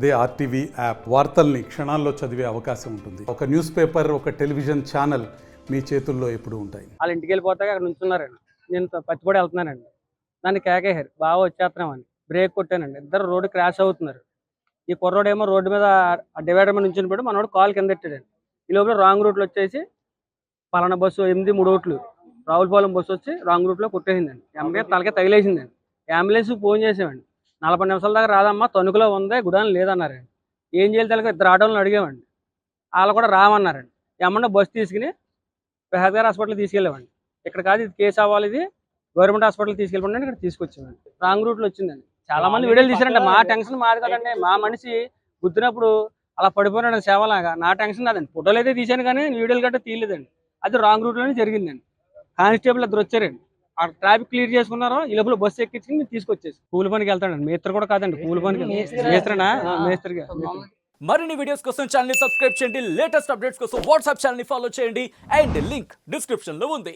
అదే RTV app వార్తల్ని క్షణాల్లో చదివే అవకాశం ఉంటుంది. ఒక న్యూస్ పేపర్, ఒక టెలివిజన్ ఛానల్ మీ చేతుల్లో ఎప్పుడు ఉంటాయి. వాళ్ళ ఇంటికి వెళ్ళిపోతాక అక్కడ నుంచున్నారండి. నేను పచ్చిపడి వెళ్తున్నానండి. దాన్ని కేకేశారు, బాగా వచ్చేస్తున్నామని. బ్రేక్ కొట్టానండి. ఇద్దరు రోడ్డు క్రాష్ అవుతున్నారు. ఈ కుర్రోడేమో రోడ్డు మీద డివైడర్ మీద నుంచుని పడి మనోడు కాలు కింద పెట్టాడండి. ఈ లోపల రాంగ్ రూట్లో వచ్చేసి పలానా బస్సు 8-3 రావులపాలెం బస్సు వచ్చి రాంగ్ రూట్లో కొట్టేసిందండి. ఎంబీ తలకే తగిలేసిందండి. అంబులెన్స్ ఫోన్ చేసామండి. 40 నిమిషాల దాకా రాదమ్మా, తణుకులో ఉంది, గుడాన్ లేదన్నారండి. ఏం చేయాలి తలక ఇద్దరు ఆటోలను అడిగామండి. వాళ్ళు కూడా రామన్నారండి. ఏమన్నా బస్సు తీసుకుని పెహద్గార్ హాస్పిటల్కి తీసుకెళ్ళామండి. ఇక్కడ కాదు, ఇది కేసు అవ్వాలి, ఇది గవర్నమెంట్ హాస్పిటల్కి తీసుకెళ్ళిపోండి, ఇక్కడ తీసుకొచ్చామండి. రాంగ్ రూట్లో వచ్చిందండి. చాలా మంది వీడియోలు తీసారండి. మా టెన్షన్ మాది కదండి. మా మనిషి గుద్దినప్పుడు అలా పడిపోయినాడు సేవలాగా. నా టెన్షన్ అదండి. ఫోటోలు అయితే తీసాను కానీ వీడియోలు గట్రా తీయలేదండి. అది రాంగ్ రూట్లోనే జరిగిందండి. కానిస్టేబుల్ ఇద్దరు వచ్చారండి. ఆ ట్రాఫిక్ క్లియర్ చేసుకున్నారు. ఈ లోపల బస్సు ఎక్కించుకుని మీరు తీసుకొచ్చేసి కూలి పనికి వెళ్తాడండి. మేస్త్రి కూడా కాదండి, కూలి పనికి. మేస్త్రినా? మేస్త్రిగా. మరిన్ని వీడియోస్ కోసం ఛానల్ ని సబ్స్క్రైబ్ చేయండి. లేటెస్ట్ అప్డేట్స్ కోసం వాట్సాప్ ఛానల్ ని ఫాలో చేయండి. అండ్ లింక్ డిస్క్రిప్షన్ లో ఉంది.